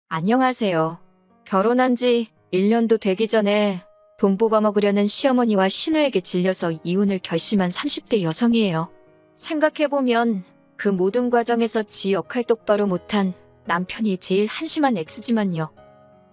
안녕하세요. 결혼한 지 1년도 되기 전에 돈 뽑아먹으려는 시어머니와 신우에게 질려서 이혼을 결심한 30대 여성이에요. 생각해보면 그 모든 과정에서 지 역할 똑바로 못한 남편이 제일 한심한 X지만요.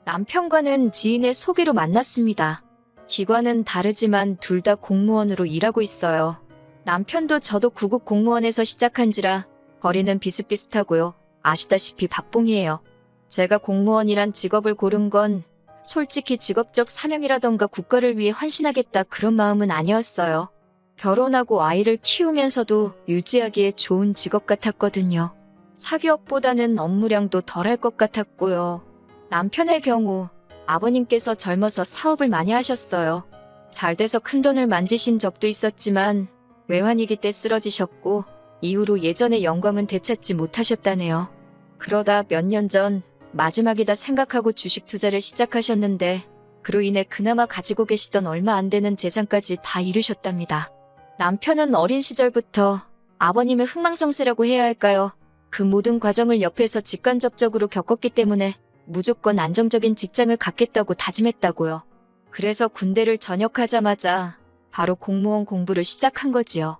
남편과는 지인의 소개로 만났습니다. 기관은 다르지만 둘 다 공무원으로 일하고 있어요. 남편도 저도 구급 공무원에서 시작한지라 거리는 비슷비슷하고요. 아시다시피 박봉이에요. 제가 공무원이란 직업을 고른 건 솔직히 직업적 사명이라던가 국가를 위해 헌신하겠다 그런 마음은 아니었어요. 결혼하고 아이를 키우면서도 유지하기에 좋은 직업 같았거든요. 사기업보다는 업무량도 덜할 것 같았고요. 남편의 경우 아버님께서 젊어서 사업을 많이 하셨어요. 잘 돼서 큰돈을 만지신 적도 있었지만 외환위기 때 쓰러지셨고 이후로 예전의 영광은 되찾지 못하셨다네요. 그러다 몇 년 전 마지막이다 생각하고 주식 투자를 시작하셨는데 그로 인해 그나마 가지고 계시던 얼마 안 되는 재산까지 다 잃으셨답니다. 남편은 어린 시절부터 아버님의 흥망성쇠라고 해야 할까요? 그 모든 과정을 옆에서 직간접적으로 겪었기 때문에 무조건 안정적인 직장을 갖겠다고 다짐했다고요. 그래서 군대를 전역하자마자 바로 공무원 공부를 시작한 거지요.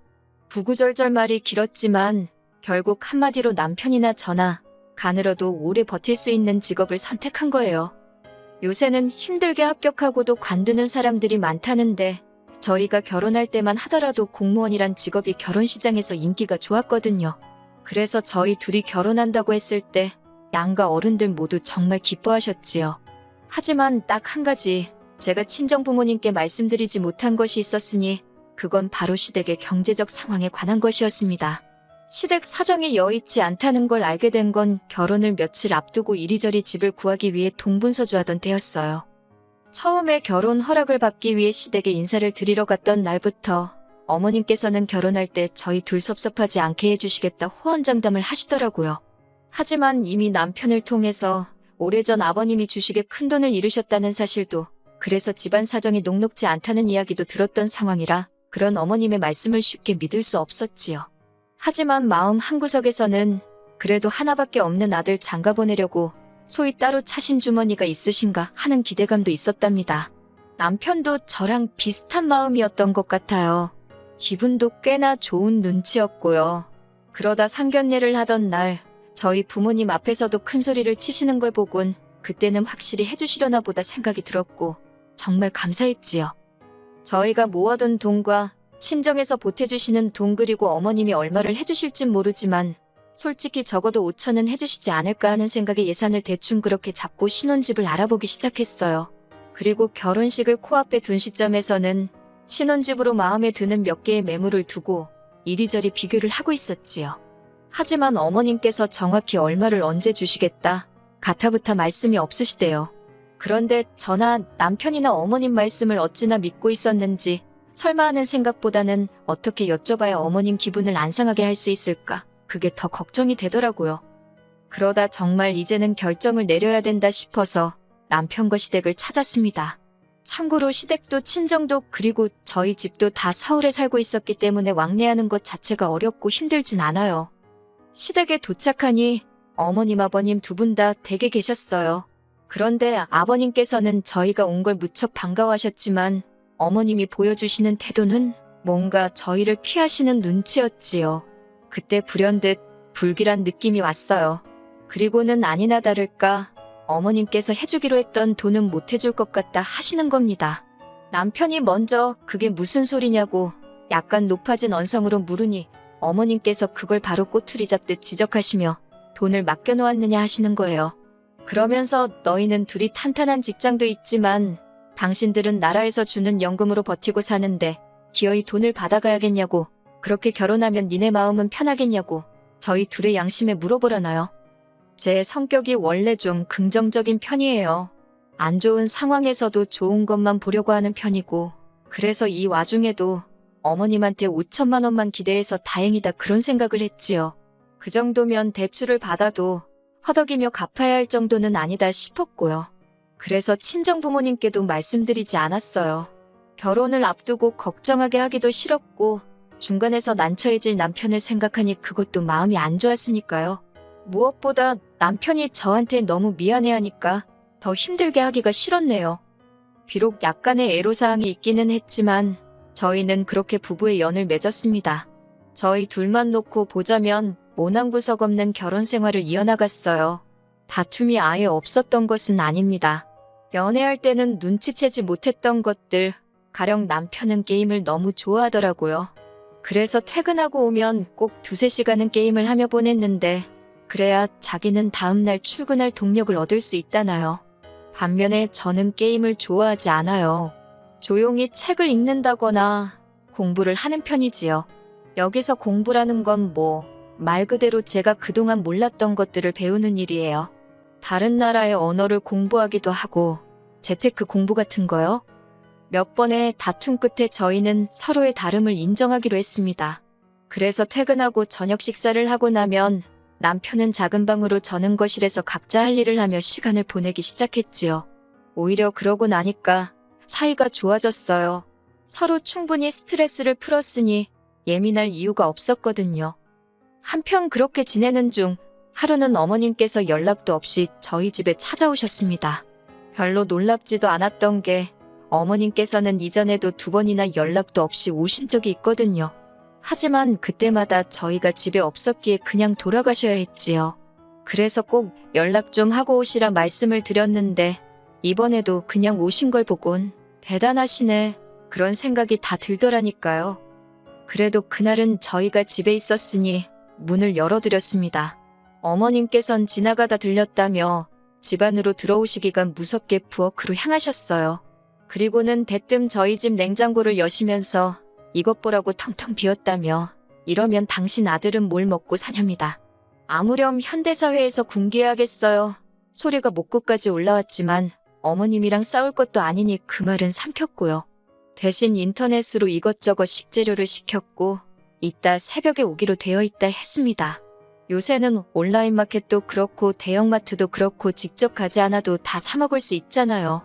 구구절절 말이 길었지만 결국 한마디로 남편이나 저나 가늘어도 오래 버틸 수 있는 직업을 선택한 거예요. 요새는 힘들게 합격하고도 관두는 사람들이 많다는데 저희가 결혼할 때만 하더라도 공무원이란 직업이 결혼시장에서 인기가 좋았거든요. 그래서 저희 둘이 결혼한다고 했을 때 양가 어른들 모두 정말 기뻐하셨지요. 하지만 딱 한 가지 제가 친정부모님께 말씀드리지 못한 것이 있었으니 그건 바로 시댁의 경제적 상황에 관한 것이었습니다. 시댁 사정이 여의치 않다는 걸 알게 된 건 결혼을 며칠 앞두고 이리저리 집을 구하기 위해 동분서주하던 때였어요. 처음에 결혼 허락을 받기 위해 시댁에 인사를 드리러 갔던 날부터 어머님께서는 결혼할 때 저희 둘 섭섭하지 않게 해주시겠다 호언장담을 하시더라고요. 하지만 이미 남편을 통해서 오래전 아버님이 주식에 큰돈을 잃으셨다는 사실도 그래서 집안 사정이 녹록지 않다는 이야기도 들었던 상황이라 그런 어머님의 말씀을 쉽게 믿을 수 없었지요. 하지만 마음 한구석에서는 그래도 하나밖에 없는 아들 장가 보내려고 소위 따로 차신 주머니가 있으신가 하는 기대감도 있었답니다. 남편도 저랑 비슷한 마음이었던 것 같아요. 기분도 꽤나 좋은 눈치였고요. 그러다 상견례를 하던 날 저희 부모님 앞에서도 큰 소리를 치시는 걸 보곤 그때는 확실히 해주시려나 보다 생각이 들었고 정말 감사했지요. 저희가 모아둔 돈과 친정에서 보태주시는 돈 그리고 어머님이 얼마를 해주실진 모르지만 솔직히 적어도 5천은 해주시지 않을까 하는 생각에 예산을 대충 그렇게 잡고 신혼집을 알아보기 시작했어요. 그리고 결혼식을 코앞에 둔 시점에서는 신혼집으로 마음에 드는 몇 개의 매물을 두고 이리저리 비교를 하고 있었지요. 하지만 어머님께서 정확히 얼마를 언제 주시겠다 가타부타 말씀이 없으시대요. 그런데 저나 남편이나 어머님 말씀을 어찌나 믿고 있었는지 설마 하는 생각보다는 어떻게 여쭤봐야 어머님 기분을 안 상하게 할 수 있을까 그게 더 걱정이 되더라고요. 그러다 정말 이제는 결정을 내려야 된다 싶어서 남편과 시댁을 찾았습니다. 참고로 시댁도 친정도 그리고 저희 집도 다 서울에 살고 있었기 때문에 왕래하는 것 자체가 어렵고 힘들진 않아요. 시댁에 도착하니 어머님 아버님 두 분 다 댁에 계셨어요. 그런데 아버님께서는 저희가 온 걸 무척 반가워하셨지만 어머님이 보여주시는 태도는 뭔가 저희를 피하시는 눈치였지요. 그때 불현듯 불길한 느낌이 왔어요. 그리고는 아니나 다를까 어머님께서 해주기로 했던 돈은 못 해줄 것 같다 하시는 겁니다. 남편이 먼저 그게 무슨 소리냐고 약간 높아진 언성으로 물으니 어머님께서 그걸 바로 꼬투리 잡듯 지적하시며 돈을 맡겨놓았느냐 하시는 거예요. 그러면서 너희는 둘이 탄탄한 직장도 있지만 당신들은 나라에서 주는 연금으로 버티고 사는데 기어이 돈을 받아가야겠냐고 그렇게 결혼하면 니네 마음은 편하겠냐고 저희 둘의 양심에 물어보려나요? 제 성격이 원래 좀 긍정적인 편이에요. 안 좋은 상황에서도 좋은 것만 보려고 하는 편이고 그래서 이 와중에도 어머님한테 5천만 원만 기대해서 다행이다 그런 생각을 했지요. 그 정도면 대출을 받아도 허덕이며 갚아야 할 정도는 아니다 싶었고요. 그래서 친정부모님께도 말씀드리지 않았어요. 결혼을 앞두고 걱정하게 하기도 싫었고 중간에서 난처해질 남편을 생각하니 그것도 마음이 안 좋았으니까요. 무엇보다 남편이 저한테 너무 미안해하니까 더 힘들게 하기가 싫었네요. 비록 약간의 애로사항이 있기는 했지만 저희는 그렇게 부부의 연을 맺었습니다. 저희 둘만 놓고 보자면 모난구석 없는 결혼 생활을 이어나갔어요. 다툼이 아예 없었던 것은 아닙니다. 연애할 때는 눈치채지 못했던 것들, 가령 남편은 게임을 너무 좋아하더라고요. 그래서 퇴근하고 오면 꼭 2~3시간은 게임을 하며 보냈는데 그래야 자기는 다음날 출근할 동력을 얻을 수 있다나요. 반면에 저는 게임을 좋아하지 않아요. 조용히 책을 읽는다거나 공부를 하는 편이지요. 여기서 공부라는 건 말 그대로 제가 그동안 몰랐던 것들을 배우는 일이에요. 다른 나라의 언어를 공부하기도 하고 재테크 공부 같은 거요. 몇 번의 다툼 끝에 저희는 서로의 다름을 인정하기로 했습니다. 그래서 퇴근하고 저녁 식사를 하고 나면 남편은 작은 방으로 저는 거실에서 각자 할 일을 하며 시간을 보내기 시작했지요. 오히려 그러고 나니까 사이가 좋아졌어요. 서로 충분히 스트레스를 풀었으니 예민할 이유가 없었거든요. 한편 그렇게 지내는 중 하루는 어머님께서 연락도 없이 저희 집에 찾아오셨습니다. 별로 놀랍지도 않았던 게 어머님께서는 이전에도 2번이나 연락도 없이 오신 적이 있거든요. 하지만 그때마다 저희가 집에 없었기에 그냥 돌아가셔야 했지요. 그래서 꼭 연락 좀 하고 오시라 말씀을 드렸는데 이번에도 그냥 오신 걸 보곤 대단하시네 그런 생각이 다 들더라니까요. 그래도 그날은 저희가 집에 있었으니 문을 열어드렸습니다. 어머님께선 지나가다 들렸다며 집 안으로 들어오시기가 무섭게 부엌으로 향하셨어요. 그리고는 대뜸 저희 집 냉장고를 여시면서 이것 보라고 텅텅 비었다며 이러면 당신 아들은 뭘 먹고 사냐입니다. 아무렴 현대사회에서 궁기해야겠어요. 소리가 목구까지 올라왔지만 어머님이랑 싸울 것도 아니니 그 말은 삼켰고요. 대신 인터넷으로 이것저것 식재료를 시켰고 이따 새벽에 오기로 되어 있다 했습니다. 요새는 온라인 마켓도 그렇고 대형마트도 그렇고 직접 가지 않아도 다 사 먹을 수 있잖아요.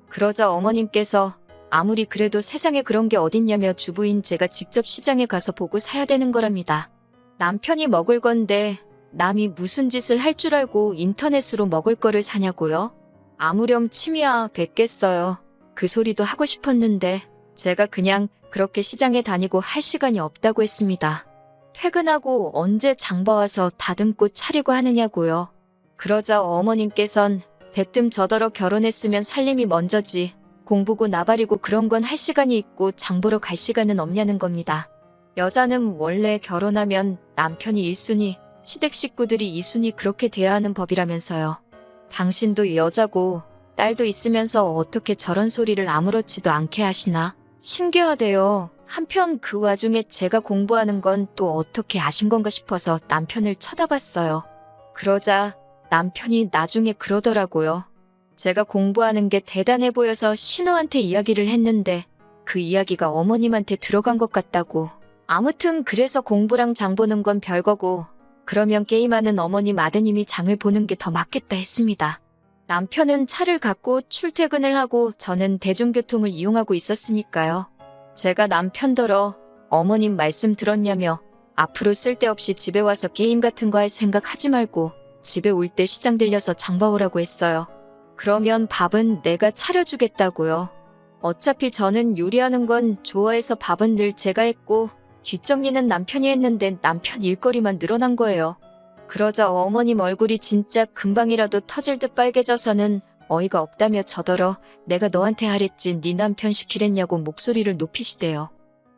그러자 어머님께서 아무리 그래도 세상에 그런 게 어딨냐며 주부인 제가 직접 시장에 가서 보고 사야 되는 거랍니다. 남편이 먹을 건데 남이 무슨 짓을 할 줄 알고 인터넷으로 먹을 거를 사냐고요? 아무렴 침이야 뱉겠어요. 그 소리도 하고 싶었는데 제가 그냥 그렇게 시장에 다니고 할 시간이 없다고 했습니다. 퇴근하고 언제 장봐와서 다듬고 차리고 하느냐고요. 그러자 어머님께선 대뜸 저더러 결혼했으면 살림이 먼저지 공부고 나발이고 그런 건 할 시간이 있고 장보러 갈 시간은 없냐는 겁니다. 여자는 원래 결혼하면 남편이 1순위, 시댁 식구들이 2순위 그렇게 돼야 하는 법이라면서요. 당신도 여자고 딸도 있으면서 어떻게 저런 소리를 아무렇지도 않게 하시나? 신기하대요. 한편 그 와중에 제가 공부하는 건 또 어떻게 아신 건가 싶어서 남편을 쳐다봤어요. 그러자 남편이 나중에 그러더라고요. 제가 공부하는 게 대단해 보여서 신우한테 이야기를 했는데 그 이야기가 어머님한테 들어간 것 같다고. 아무튼 그래서 공부랑 장 보는 건 별거고 그러면 게임하는 어머님 아드님이 장을 보는 게 더 맞겠다 했습니다. 남편은 차를 갖고 출퇴근을 하고 저는 대중교통을 이용하고 있었으니까요. 제가 남편더러 어머님 말씀 들었냐며 앞으로 쓸데없이 집에 와서 게임 같은 거 할 생각 하지 말고 집에 올 때 시장 들려서 장 봐오라고 했어요. 그러면 밥은 내가 차려주겠다고요. 어차피 저는 요리하는 건 좋아해서 밥은 늘 제가 했고 뒷정리는 남편이 했는데 남편 일거리만 늘어난 거예요. 그러자 어머님 얼굴이 진짜 금방이라도 터질 듯 빨개져서는 어이가 없다며 저더러 내가 너한테 하랬지 네 남편 시키랬냐고 목소리를 높이시대요.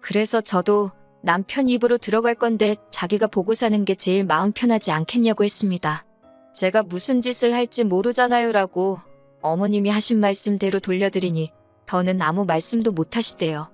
그래서 저도 남편 입으로 들어갈 건데 자기가 보고 사는 게 제일 마음 편하지 않겠냐고 했습니다. 제가 무슨 짓을 할지 모르잖아요 라고 어머님이 하신 말씀대로 돌려드리니 더는 아무 말씀도 못 하시대요.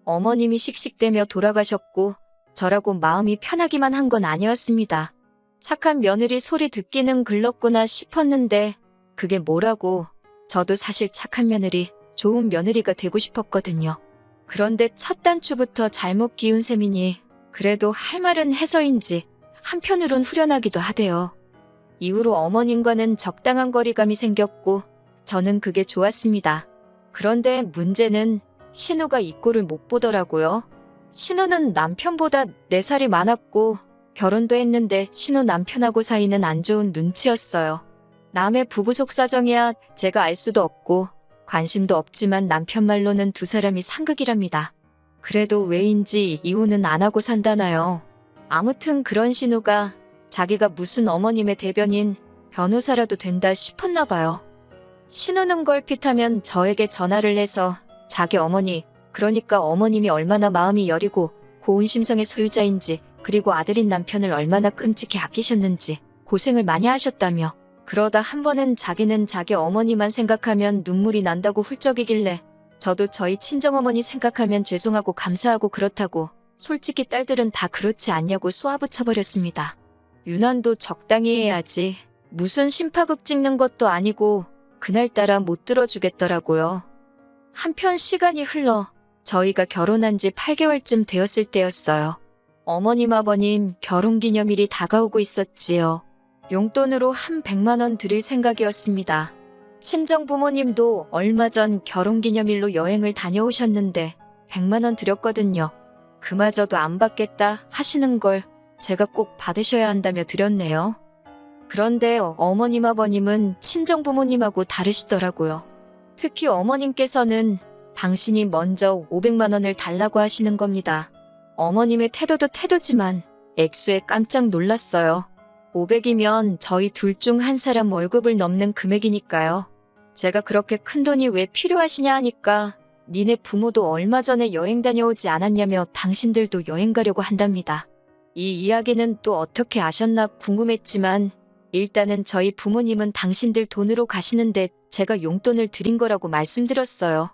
어머님이 씩씩대며 돌아가셨고 저라고 마음이 편하기만 한 건 아니었습니다. 착한 며느리 소리 듣기는 글렀구나 싶었는데 그게 뭐라고 저도 사실 착한 며느리, 좋은 며느리가 되고 싶었거든요. 그런데 첫 단추부터 잘못 기운 셈이니 그래도 할 말은 해서인지 한편으론 후련하기도 하대요. 이후로 어머님과는 적당한 거리감이 생겼고 저는 그게 좋았습니다. 그런데 문제는 신우가 이 꼴을 못 보더라고요. 신우는 남편보다 4살이 많았고 결혼도 했는데 신우 남편하고 사이는 안 좋은 눈치였어요. 남의 부부 속사정이야 제가 알 수도 없고 관심도 없지만 남편 말로는 두 사람이 상극이랍니다. 그래도 왜인지 이혼은 안 하고 산다나요. 아무튼 그런 신우가 자기가 무슨 어머님의 대변인, 변호사라도 된다 싶었나 봐요. 신우는 걸핏하면 저에게 전화를 해서 자기 어머니, 그러니까 어머님이 얼마나 마음이 여리고 고운 심성의 소유자인지, 그리고 아들인 남편을 얼마나 끔찍히 아끼셨는지 고생을 많이 하셨다며, 그러다 한 번은 자기는 자기 어머니만 생각하면 눈물이 난다고 훌쩍이길래 저도 저희 친정어머니 생각하면 죄송하고 감사하고 그렇다고, 솔직히 딸들은 다 그렇지 않냐고 쏘아붙여버렸습니다. 유난도 적당히 해야지. 무슨 심파극 찍는 것도 아니고 그날따라 못 들어주겠더라고요. 한편 시간이 흘러 저희가 결혼한 지 8개월쯤 되었을 때였어요. 어머님 아버님 결혼기념일이 다가오고 있었지요. 용돈으로 한 100만 원 드릴 생각이었습니다. 친정 부모님도 얼마 전 결혼기념일로 여행을 다녀오셨는데 100만 원 드렸거든요. 그마저도 안 받겠다 하시는 걸 제가 꼭 받으셔야 한다며 드렸네요. 그런데 어머님 아버님은 친정 부모님하고 다르시더라고요. 특히 어머님께서는 당신이 먼저 500만 원을 달라고 하시는 겁니다. 어머님의 태도도 태도지만 액수에 깜짝 놀랐어요. 500이면 저희 둘 중 한 사람 월급을 넘는 금액이니까요. 제가 그렇게 큰 돈이 왜 필요하시냐 하니까 니네 부모도 얼마 전에 여행 다녀오지 않았냐며 당신들도 여행 가려고 한답니다. 이 이야기는 또 어떻게 아셨나 궁금했지만 일단은 저희 부모님은 당신들 돈으로 가시는데 제가 용돈을 드린 거라고 말씀드렸어요.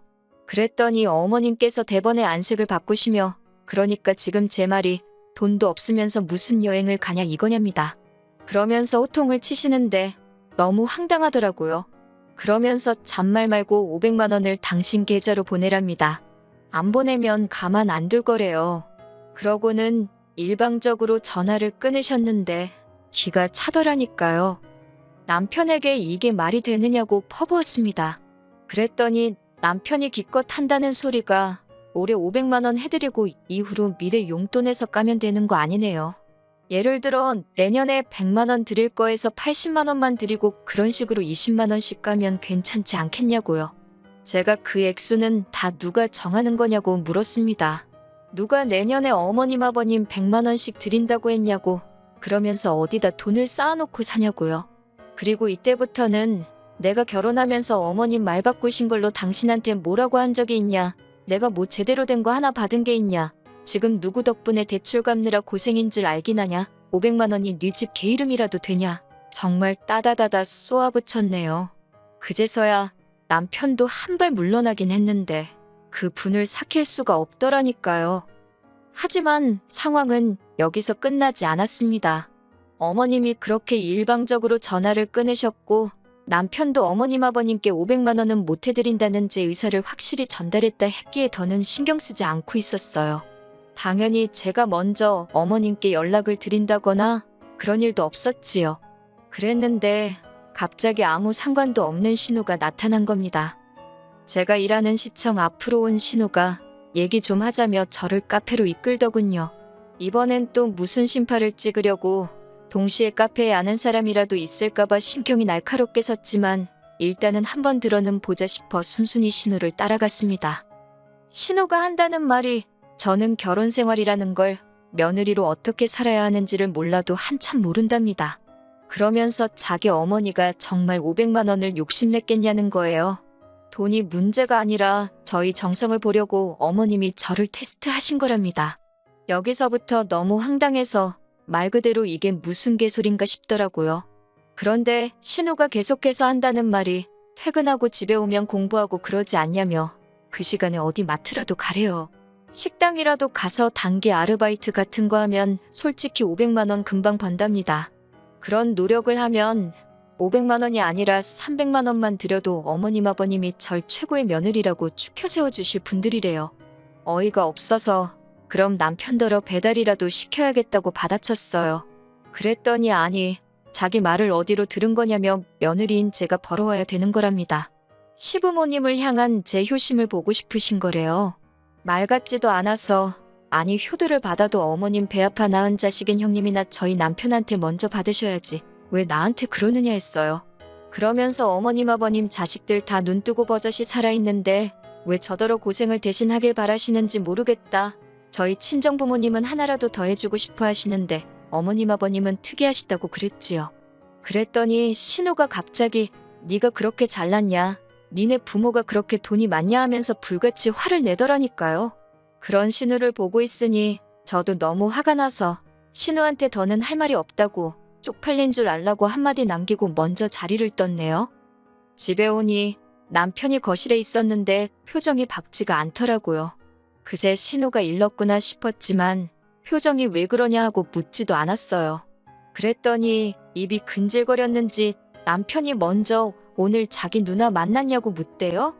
그랬더니 어머님께서 대번에 안색을 바꾸시며 그러니까 지금 제 말이 돈도 없으면서 무슨 여행을 가냐 이거냐입니다. 그러면서 호통을 치시는데 너무 황당하더라고요. 그러면서 잔말 말고 500만 원을 당신 계좌로 보내랍니다. 안 보내면 가만 안 둘 거래요. 그러고는 일방적으로 전화를 끊으셨는데 기가 차더라니까요. 남편에게 이게 말이 되느냐고 퍼부었습니다. 그랬더니 남편이 기껏 한다는 소리가 올해 500만 원 해드리고 이후로 미래 용돈에서 까면 되는 거 아니네요. 예를 들어 내년에 100만 원 드릴 거에서 80만 원만 드리고 그런 식으로 20만 원씩 까면 괜찮지 않겠냐고요. 제가 그 액수는 다 누가 정하는 거냐고 물었습니다. 누가 내년에 어머님 아버님 100만 원씩 드린다고 했냐고, 그러면서 어디다 돈을 쌓아놓고 사냐고요. 그리고 이때부터는 내가 결혼하면서 어머님 말 바꾸신 걸로 당신한테 뭐라고 한 적이 있냐, 내가 뭐 제대로 된 거 하나 받은 게 있냐, 지금 누구 덕분에 대출 갚느라 고생인 줄 알긴 하냐, 500만 원이 네 집 개 이름이라도 되냐, 정말 따다다다 쏘아붙였네요. 그제서야 남편도 한 발 물러나긴 했는데 그 분을 삭힐 수가 없더라니까요. 하지만 상황은 여기서 끝나지 않았습니다. 어머님이 그렇게 일방적으로 전화를 끊으셨고 남편도 어머님 아버님께 500만 원은 못 해드린다는 제 의사를 확실히 전달했다 했기에 더는 신경 쓰지 않고 있었어요. 당연히 제가 먼저 어머님께 연락을 드린다거나 그런 일도 없었지요. 그랬는데 갑자기 아무 상관도 없는 신우가 나타난 겁니다. 제가 일하는 시청 앞으로 온 신우가 얘기 좀 하자며 저를 카페로 이끌더군요. 이번엔 또 무슨 심파를 찍으려고, 동시에 카페에 아는 사람이라도 있을까봐 신경이 날카롭게 섰지만 일단은 한번 들어는 보자 싶어 순순히 신우를 따라갔습니다. 신우가 한다는 말이 저는 결혼 생활이라는 걸, 며느리로 어떻게 살아야 하는지를 몰라도 한참 모른답니다. 그러면서 자기 어머니가 정말 500만 원을 욕심냈겠냐는 거예요. 돈이 문제가 아니라 저희 정성을 보려고 어머님이 저를 테스트하신 거랍니다. 여기서부터 너무 황당해서 말 그대로 이게 무슨 개소린가 싶더라고요. 그런데 신우가 계속해서 한다는 말이 퇴근하고 집에 오면 공부하고 그러지 않냐며 그 시간에 어디 마트라도 가래요. 식당이라도 가서 단기 아르바이트 같은 거 하면 솔직히 500만 원 금방 번답니다. 그런 노력을 하면 500만 원이 아니라 300만 원만 드려도 어머님 아버님이 절 최고의 며느리라고 추켜 세워주실 분들이래요. 어이가 없어서 그럼 남편더러 배달이라도 시켜야겠다고 받아쳤어요. 그랬더니 아니, 자기 말을 어디로 들은 거냐며 며느리인 제가 벌어와야 되는 거랍니다. 시부모님을 향한 제 효심을 보고 싶으신 거래요. 말 같지도 않아서 아니 효도를 받아도 어머님 배 아파 낳은 자식인 형님이나 저희 남편한테 먼저 받으셔야지. 왜 나한테 그러느냐 했어요. 그러면서 어머님 아버님 자식들 다 눈뜨고 버젓이 살아있는데 왜 저더러 고생을 대신 하길 바라시는지 모르겠다. 저희 친정부모님은 하나라도 더 해주고 싶어 하시는데 어머님 아버님은 특이하시다고 그랬지요. 그랬더니 신우가 갑자기 네가 그렇게 잘났냐? 니네 부모가 그렇게 돈이 많냐 하면서 불같이 화를 내더라니까요. 그런 신우를 보고 있으니 저도 너무 화가 나서 신우한테 더는 할 말이 없다고 쪽팔린 줄 알라고 한마디 남기고 먼저 자리를 떴네요. 집에 오니 남편이 거실에 있었는데 표정이 밝지가 않더라고요. 그새 신우가 일렀구나 싶었지만 표정이 왜 그러냐 하고 묻지도 않았어요. 그랬더니 입이 근질거렸는지 남편이 먼저 오늘 자기 누나 만났냐고 묻대요.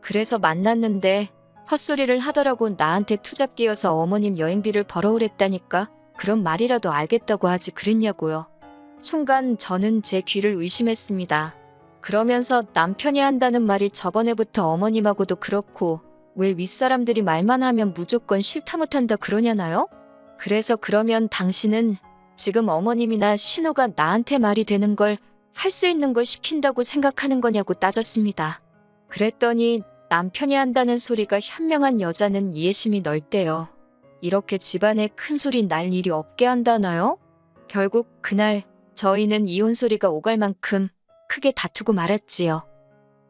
그래서 만났는데 헛소리를 하더라고 나한테 투잡 끼어서 어머님 여행비를 벌어오랬다니까 그런 말이라도 알겠다고 하지 그랬냐고요. 순간 저는 제 귀를 의심했습니다. 그러면서 남편이 한다는 말이 저번에부터 어머님하고도 그렇고 왜 윗사람들이 말만 하면 무조건 싫다 못한다 그러냐나요? 그래서 그러면 당신은 지금 어머님이나 신우가 나한테 말이 되는 걸 할 수 있는 걸 시킨다고 생각하는 거냐고 따졌습니다. 그랬더니 남편이 한다는 소리가 현명한 여자는 이해심이 넓대요. 이렇게 집안에 큰 소리 날 일이 없게 한다나요? 결국 그날 저희는 이혼 소리가 오갈 만큼 크게 다투고 말았지요.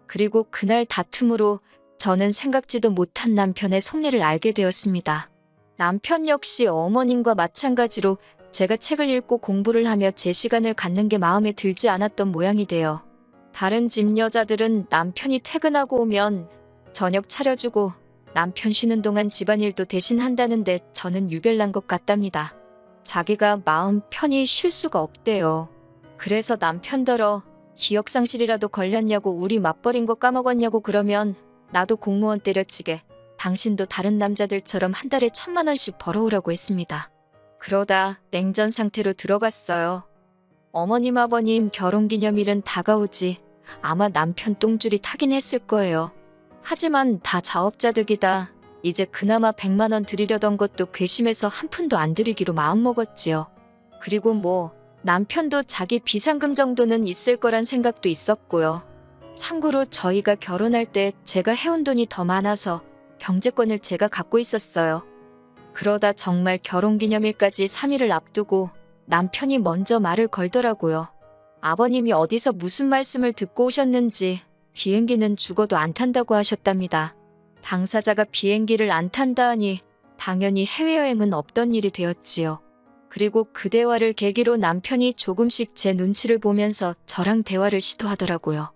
그리고 그날 다툼으로 저는 생각지도 못한 남편의 속내를 알게 되었습니다. 남편 역시 어머님과 마찬가지로 제가 책을 읽고 공부를 하며 제 시간을 갖는 게 마음에 들지 않았던 모양이 돼요. 다른 집 여자들은 남편이 퇴근하고 오면 저녁 차려주고 남편 쉬는 동안 집안일도 대신 한다는데 저는 유별난 것 같답니다. 자기가 마음 편히 쉴 수가 없대요. 그래서 남편더러 기억상실이라도 걸렸냐고 우리 맞벌인 거 까먹었냐고 그러면 나도 공무원 때려치게 당신도 다른 남자들처럼 한 달에 1,000만 원씩 벌어오라고 했습니다. 그러다 냉전 상태로 들어갔어요. 어머님 아버님 결혼기념일은 다가오지 아마 남편 똥줄이 타긴 했을 거예요. 하지만 다 자업자득이다. 이제 그나마 100만 원 드리려던 것도 괘씸해서 한 푼도 안 드리기로 마음먹었지요. 그리고 뭐 남편도 자기 비상금 정도는 있을 거란 생각도 있었고요. 참고로 저희가 결혼할 때 제가 해온 돈이 더 많아서 경제권을 제가 갖고 있었어요. 그러다 정말 결혼기념일까지 3일을 앞두고 남편이 먼저 말을 걸더라고요. 아버님이 어디서 무슨 말씀을 듣고 오셨는지 비행기는 죽어도 안 탄다고 하셨답니다. 당사자가 비행기를 안 탄다 하니 당연히 해외여행은 없던 일이 되었지요. 그리고 그 대화를 계기로 남편이 조금씩 제 눈치를 보면서 저랑 대화를 시도하더라고요.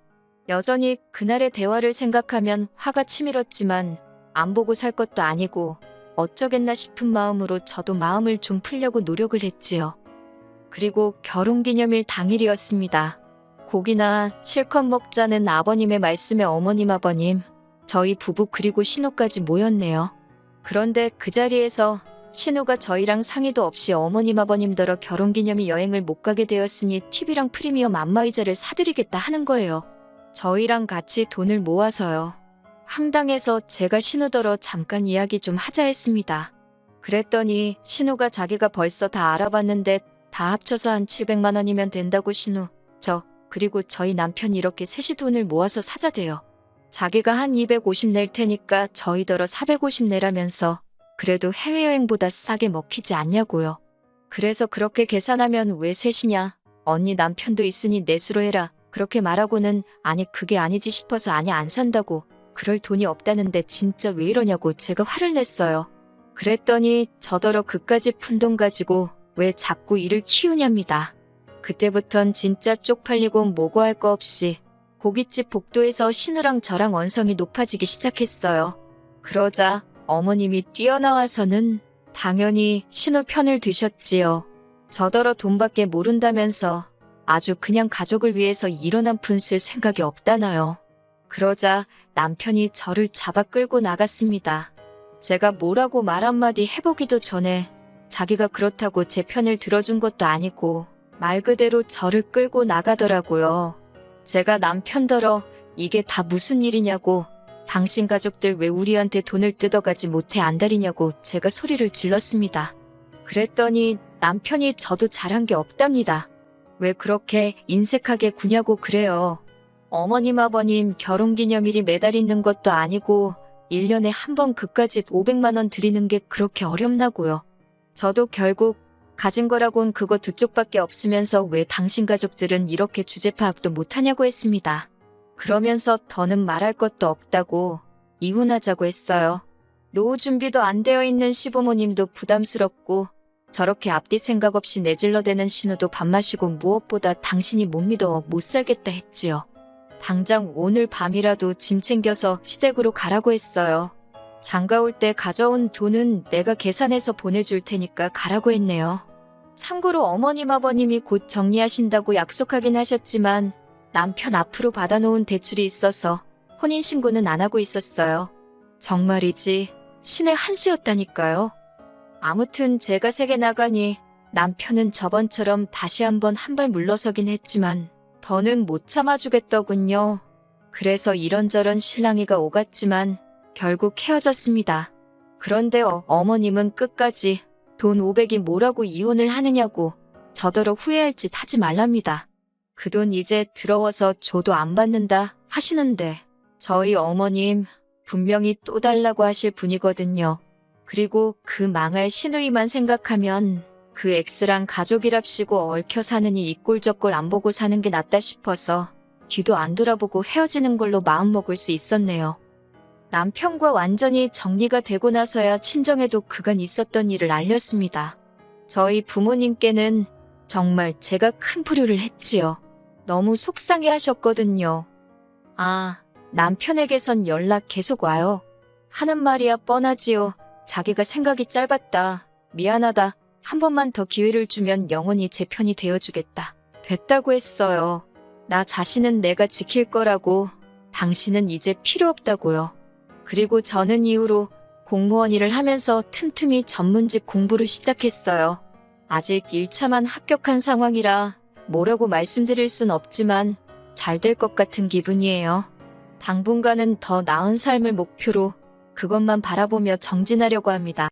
여전히 그날의 대화를 생각하면 화가 치밀었지만 안 보고 살 것도 아니고 어쩌겠나 싶은 마음으로 저도 마음을 좀 풀려고 노력을 했지요. 그리고 결혼기념일 당일이었습니다. 고기나 실컷 먹자는 아버님의 말씀에 어머님 아버님, 저희 부부 그리고 신우까지 모였네요. 그런데 그 자리에서 신우가 저희랑 상의도 없이 어머님 아버님더러 결혼기념일 여행을 못 가게 되었으니 TV랑 프리미엄 안마의자를 사드리겠다 하는 거예요. 저희랑 같이 돈을 모아서요. 황당해서 제가 신우더러 잠깐 이야기 좀 하자 했습니다. 그랬더니 신우가 자기가 벌써 다 알아봤는데 다 합쳐서 한 700만 원이면 된다고 신우, 그리고 저희 남편이 이렇게 셋이 돈을 모아서 사자대요. 자기가 한 250 낼 테니까 저희더러 450 내라면서 그래도 해외여행보다 싸게 먹히지 않냐고요. 그래서 그렇게 계산하면 왜 셋이냐? 언니 남편도 있으니 넷으로 해라. 그렇게 말하고는 아니 그게 아니지 싶어서 아니 안 산다고. 그럴 돈이 없다는데 진짜 왜 이러냐고 제가 화를 냈어요. 그랬더니 저더러 그까지 푼돈 가지고 왜 자꾸 일을 키우냐입니다. 그때부턴 진짜 쪽팔리고 뭐고 할 거 없이 고깃집 복도에서 신우랑 저랑 언성이 높아지기 시작했어요. 그러자 어머님이 뛰어나와서는 당연히 신우 편을 드셨지요. 저더러 돈밖에 모른다면서 아주 그냥 가족을 위해서 일어난 푼 쓸 생각이 없다나요. 그러자 남편이 저를 잡아 끌고 나갔습니다. 제가 뭐라고 말 한마디 해보기도 전에 자기가 그렇다고 제 편을 들어준 것도 아니고 말 그대로 저를 끌고 나가더라고요. 제가 남편더러 이게 다 무슨 일이냐고 당신 가족들 왜 우리한테 돈을 뜯어가지 못해 안달이냐고 제가 소리를 질렀습니다. 그랬더니 남편이 저도 잘한 게 없답니다. 왜 그렇게 인색하게 구냐고 그래요. 어머님 아버님 결혼기념일이 매달 있는 것도 아니고 1년에 한 번 그까짓 500만 원 드리는 게 그렇게 어렵나고요. 저도 결국 가진 거라곤 그거 두 쪽밖에 없으면서 왜 당신 가족들은 이렇게 주제 파악도 못하냐고 했습니다. 그러면서 더는 말할 것도 없다고 이혼하자고 했어요. 노후 준비도 안 되어 있는 시부모님도 부담스럽고 저렇게 앞뒤 생각 없이 내질러대는 신우도 밥 마시고 무엇보다 당신이 못 믿어 못 살겠다 했지요. 당장 오늘 밤이라도 짐 챙겨서 시댁으로 가라고 했어요. 장가 올 때 가져온 돈은 내가 계산해서 보내줄 테니까 가라고 했네요. 참고로 어머님 아버님이 곧 정리하신다고 약속하긴 하셨지만 남편 앞으로 받아놓은 대출이 있어서 혼인신고는 안 하고 있었어요. 정말이지 신의 한 수였다니까요. 아무튼 제가 세게 나가니 남편은 저번처럼 다시 한번 한 발 물러서긴 했지만 더는 못 참아주겠더군요. 그래서 이런저런 실랑이가 오갔지만 결국 헤어졌습니다. 그런데 어머님은 끝까지 돈 500이 뭐라고 이혼을 하느냐고 저더러 후회할 짓 하지 말랍니다. 그 돈 이제 들어와서 줘도 안 받는다 하시는데 저희 어머님 분명히 또 달라고 하실 분이거든요. 그리고 그 망할 시누이만 생각하면 그 엑스랑 가족이랍시고 얽혀 사느니 이 꼴 저 꼴 안 보고 사는 게 낫다 싶어서 뒤도 안 돌아보고 헤어지는 걸로 마음먹을 수 있었네요. 남편과 완전히 정리가 되고 나서야 친정에도 그간 있었던 일을 알렸습니다. 저희 부모님께는 정말 제가 큰 불효를 했지요. 너무 속상해 하셨거든요. 아, 남편에게선 연락 계속 와요. 하는 말이야 뻔하지요. 자기가 생각이 짧았다. 미안하다. 한 번만 더 기회를 주면 영원히 제 편이 되어주겠다. 됐다고 했어요. 나 자신은 내가 지킬 거라고. 당신은 이제 필요 없다고요. 그리고 저는 이후로 공무원 일을 하면서 틈틈이 전문직 공부를 시작했어요. 아직 1차만 합격한 상황이라 뭐라고 말씀드릴 순 없지만 잘 될 것 같은 기분이에요. 당분간은 더 나은 삶을 목표로 그것만 바라보며 정진하려고 합니다.